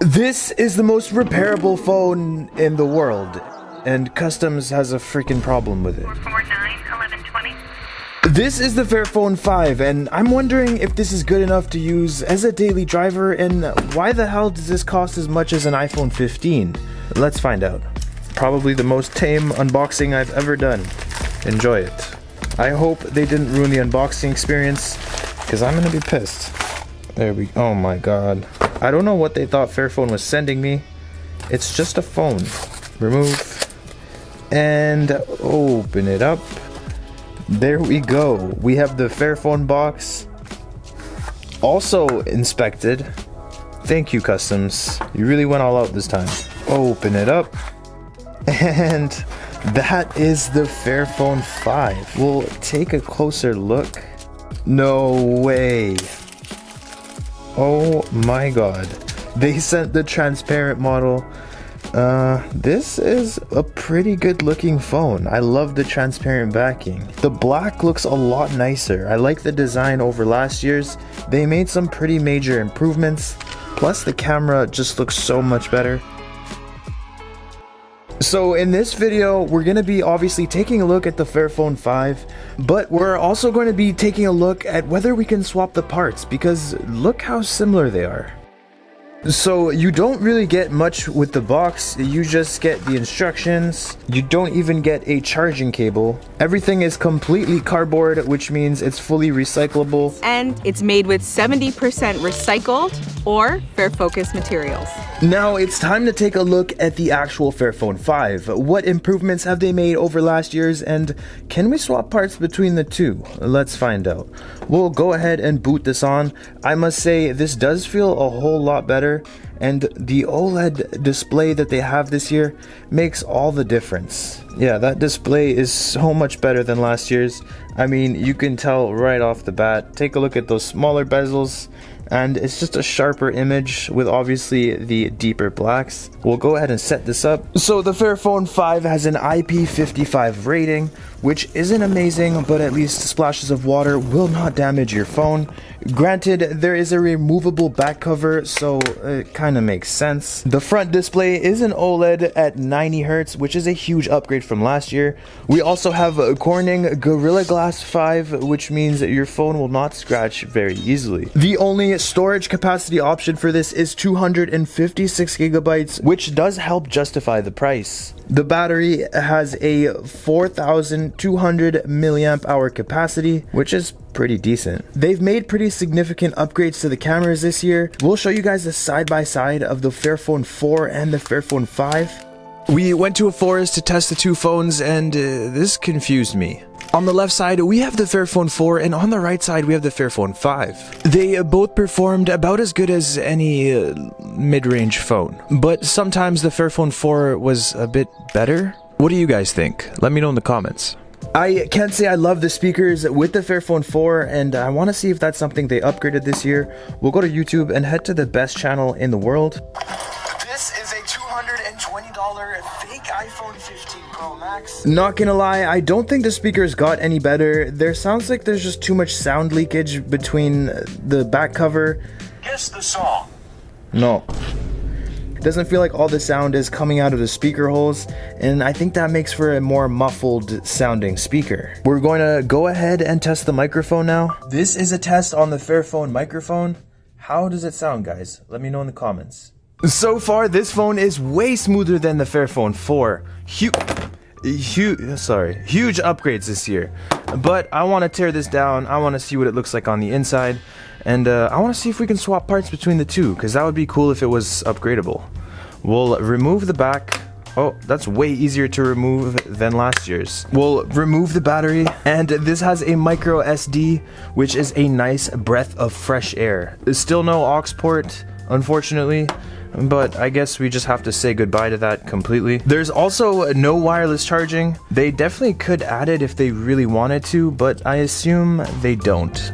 This is the most repairable phone in the world, and Customs has a freaking problem with it. 449-1120. This is the FairPhone 5, and I'm wondering if this is good enough to use as a daily driver, and why the hell does this cost as much as an iPhone 15? Let's find out. Probably the most tame unboxing I've ever done. Enjoy it. I hope they didn't ruin the unboxing experience, because I'm gonna be pissed. There we go. Oh my god. I don't know what they thought FairPhone was sending me. It's just a phone. Remove. And open it up. There we go. We have the FairPhone box. Also inspected. Thank you, Customs. You really went all out this time. Open it up. And that is the FairPhone 5. We'll take a closer look. No way. Oh my god. They sent the transparent model. This is a pretty good looking phone. I love the transparent backing. The black looks a lot nicer. I like the design over last year's. They made some pretty major improvements. Plus the camera just looks so much better. So in this video, we're going to be obviously taking a look at the FairPhone 5, but we're also going to be taking a look at whether we can swap the parts, because look how similar they are. So you don't really get much with the box, you just get the instructions. You don't even get a charging cable. Everything is completely cardboard, which means it's fully recyclable. And it's made with 70% recycled or fair focus materials. Now it's time to take a look at the actual FairPhone 5. What improvements have they made over last year's, and can we swap parts between the two? Let's find out. We'll go ahead and boot this on. I must say this does feel a whole lot better, and the OLED display that they have this year makes all the difference. Yeah, that display is so much better than last year's. I mean, you can tell right off the bat. Take a look at those smaller bezels, and it's just a sharper image with obviously the deeper blacks. We'll go ahead and set this up. So the FairPhone 5 has an IP55 rating, which isn't amazing, but at least splashes of water will not damage your phone. Granted, there is a removable back cover, so it kind of makes sense. The front display is an OLED at 90 Hz, which is a huge upgrade from last year. We also have a Corning Gorilla Glass 5, which means that your phone will not scratch very easily. The only storage capacity option for this is 256 gigabytes, which does help justify the price. The battery has a 4,200 milliamp hour capacity, which is pretty decent. They've made pretty significant upgrades to the cameras this year. We'll show you guys a side-by-side of the FairPhone 4 and the FairPhone 5. We went to a forest to test the two phones, and this confused me. On the left side, we have the FairPhone 4, and on the right side, we have the FairPhone 5. They both performed about as good as any mid-range phone, but sometimes the FairPhone 4 was a bit better. What do you guys think? Let me know in the comments. I can't say I love the speakers with the FairPhone 4, and I want to see if that's something they upgraded this year. We'll go to YouTube and head to the best channel in the world. This is a $220 fake iPhone 15 Pro Max. Not gonna lie, I don't think the speakers got any better. There sounds like there's just too much sound leakage between the back cover. Guess the song. No. It doesn't feel like all the sound is coming out of the speaker holes, and I think that makes for a more muffled sounding speaker. We're going to go ahead and test the microphone now. This is a test on the FairPhone microphone. How does it sound, guys? Let me know in the comments. So far, this phone is way smoother than the FairPhone 4. Huge upgrades this year. But I want to tear this down. I want to see what it looks like on the inside. And I want to see if we can swap parts between the two, because that would be cool if it was upgradable. We'll remove the back. Oh, that's way easier to remove than last year's. We'll remove the battery, and this has a micro SD, which is a nice breath of fresh air. There's still no aux port, unfortunately, but I guess we just have to say goodbye to that completely. There's also no wireless charging. They definitely could add it if they really wanted to, but I assume they don't.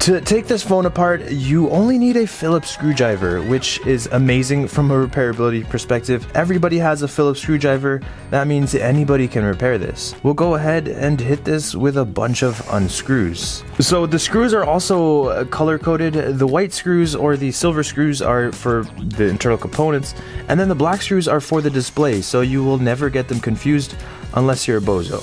To take this phone apart, you only need a Phillips screwdriver, which is amazing from a repairability perspective. Everybody has a Phillips screwdriver. That means anybody can repair this. We'll go ahead and hit this with a bunch of unscrews. So the screws are also color coded. The white screws or the silver screws are for the internal components, and then the black screws are for the display, so you will never get them confused unless you're a bozo.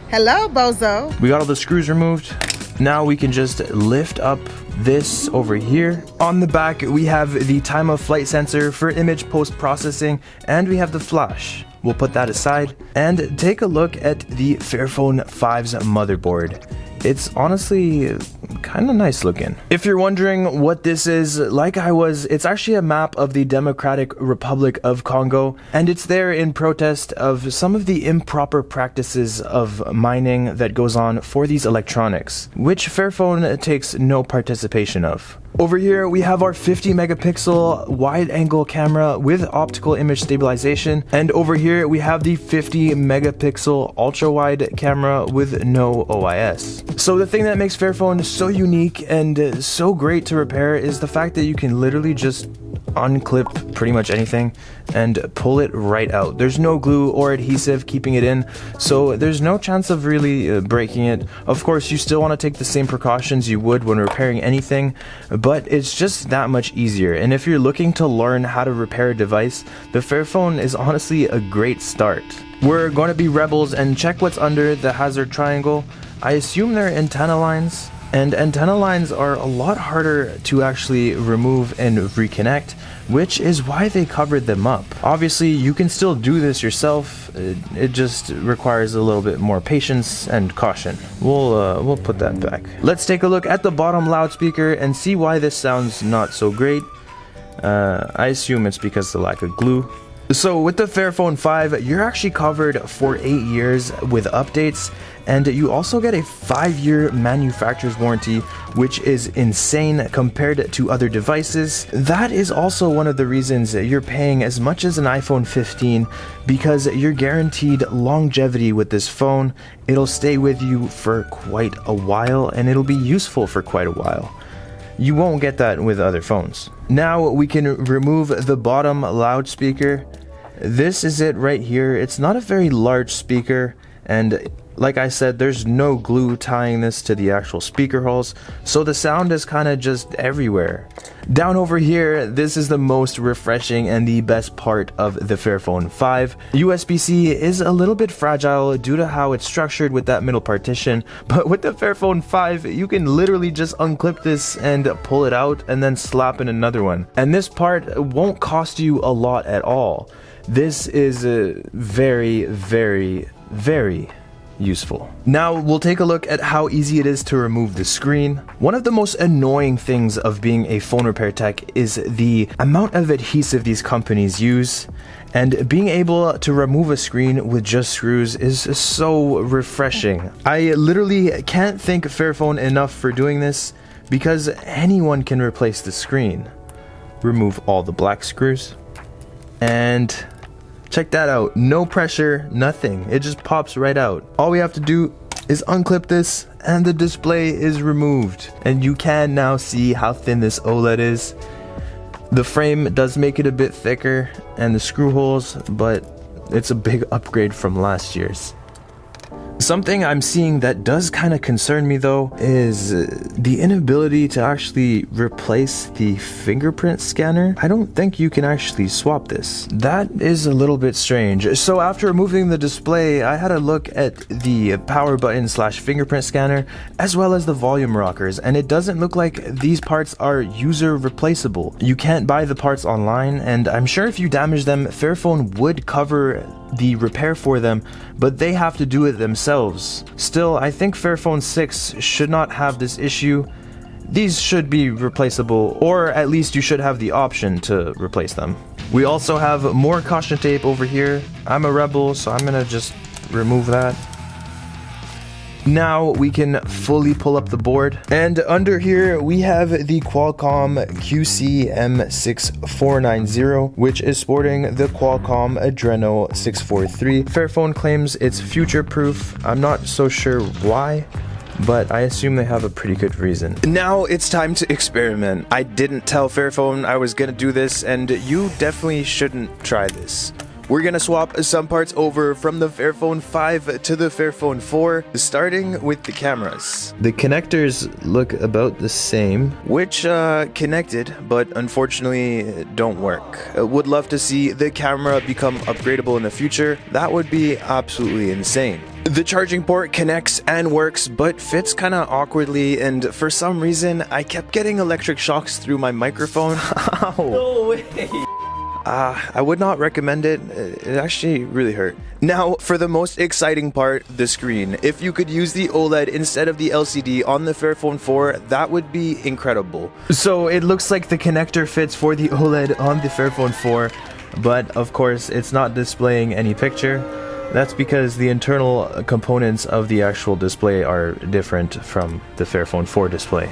Hello, bozo. We got all the screws removed. Now we can just lift up this over here. On the back, we have the time of flight sensor for image post-processing, and we have the flash. We'll put that aside and take a look at the FairPhone 5's motherboard. It's honestly kind of nice looking. If you're wondering what this is, like I was, it's actually a map of the Democratic Republic of Congo, and it's there in protest of some of the improper practices of mining that goes on for these electronics, which FairPhone takes no participation of. Over here, we have our 50 megapixel wide angle camera with optical image stabilization. And over here, we have the 50 megapixel ultra wide camera with no OIS. So the thing that makes FairPhone so unique and so great to repair is the fact that you can literally just unclip pretty much anything and pull it right out. There's no glue or adhesive keeping it in, so there's no chance of really breaking it. Of course, you still want to take the same precautions you would when repairing anything, but it's just that much easier. And if you're looking to learn how to repair a device, the FairPhone is honestly a great start. We're going to be rebels and check what's under the hazard triangle. I assume they're antenna lines. And antenna lines are a lot harder to actually remove and reconnect, which is why they covered them up. Obviously, you can still do this yourself. It just requires a little bit more patience and caution. We'll put that back. Let's take a look at the bottom loudspeaker and see why this sounds not so great. I assume it's because of the lack of glue. So with the FairPhone 5, you're actually covered for 8 years with updates, and you also get a 5-year manufacturer's warranty, which is insane compared to other devices. That is also one of the reasons you're paying as much as an iPhone 15, because you're guaranteed longevity with this phone. It'll stay with you for quite a while, and it'll be useful for quite a while. You won't get that with other phones. Now we can remove the bottom loudspeaker. This is it right here. It's not a very large speaker, and like I said, there's no glue tying this to the actual speaker holes, so the sound is kind of just everywhere. Down over here, this is the most refreshing and the best part of the FairPhone 5. USB-C is a little bit fragile due to how it's structured with that middle partition, but with the FairPhone 5, you can literally just unclip this and pull it out and then slap in another one. And this part won't cost you a lot at all. This is very, very, very useful. Now we'll take a look at how easy it is to remove the screen. One of the most annoying things of being a phone repair tech is the amount of adhesive these companies use, and being able to remove a screen with just screws is so refreshing. I literally can't thank FairPhone enough for doing this, because anyone can replace the screen. Remove all the black screws, and check that out. No pressure, nothing. It just pops right out. All we have to do is unclip this and the display is removed. And you can now see how thin this OLED is. The frame does make it a bit thicker and the screw holes, but it's a big upgrade from last year's. Something I'm seeing that does kind of concern me though is the inability to actually replace the fingerprint scanner. I don't think you can actually swap this. That is a little bit strange. So after removing the display, I had a look at the power button / fingerprint scanner as well as the volume rockers, and it doesn't look like these parts are user replaceable. You can't buy the parts online, and I'm sure if you damage them, FairPhone would cover the repair for them, but they have to do it themselves. Still, I think FairPhone 6 should not have this issue. These should be replaceable, or at least you should have the option to replace them. We also have more caution tape over here. I'm a rebel, so I'm gonna just remove that. Now we can fully pull up the board, and under here we have the Qualcomm QCM6490, which is sporting the Qualcomm Adreno 643. FairPhone claims it's future proof. I'm not so sure why, but I assume they have a pretty good reason. Now it's time to experiment. I didn't tell FairPhone I was gonna do this, and you definitely shouldn't try this. We're gonna swap some parts over from the FairPhone 5 to the FairPhone 4, starting with the cameras. The connectors look about the same, which connected, but unfortunately don't work. Would love to see the camera become upgradable in the future. That would be absolutely insane. The charging port connects and works, but fits kind of awkwardly, and for some reason, I kept getting electric shocks through my microphone. Ow. No way! I would not recommend it. It actually really hurt. Now, for the most exciting part, the screen. If you could use the OLED instead of the LCD on the FairPhone 4, that would be incredible. So it looks like the connector fits for the OLED on the FairPhone 4, but of course, it's not displaying any picture. That's because the internal components of the actual display are different from the FairPhone 4 display.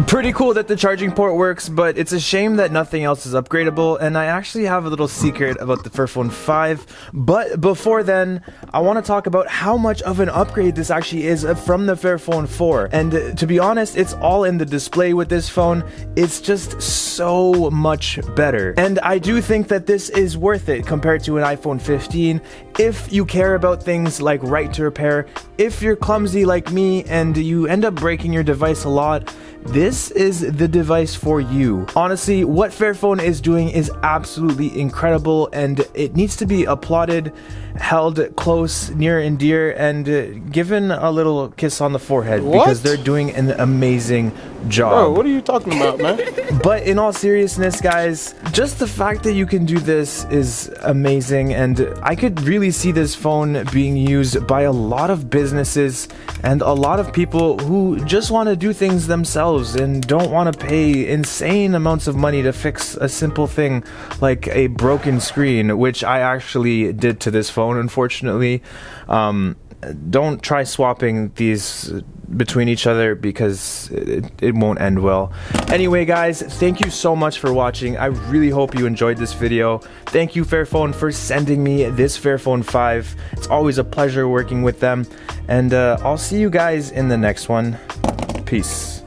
Pretty cool that the charging port works, but it's a shame that nothing else is upgradable, and I actually have a little secret about the FairPhone 5. But before then, I want to talk about how much of an upgrade this actually is from the FairPhone 4. And to be honest, it's all in the display with this phone. It's just so much better. And I do think that this is worth it compared to an iPhone 15 if you care about things like right to repair. If you're clumsy like me and you end up breaking your device a lot, this is the device for you. Honestly, what FairPhone is doing is absolutely incredible, and it needs to be applauded, held close, near and dear, and given a little kiss on the forehead. What? Because they're doing an amazing job. Bro, what are you talking about, man? But in all seriousness, guys, just the fact that you can do this is amazing, and I could really see this phone being used by a lot of businesses and a lot of people who just want to do things themselves and don't want to pay insane amounts of money to fix a simple thing like a broken screen, which I actually did to this phone, unfortunately. Don't try swapping these between each other because it won't end well. Anyway, guys, thank you so much for watching. I really hope you enjoyed this video. Thank you, FairPhone, for sending me this FairPhone 5. It's always a pleasure working with them, and I'll see you guys in the next one. Peace.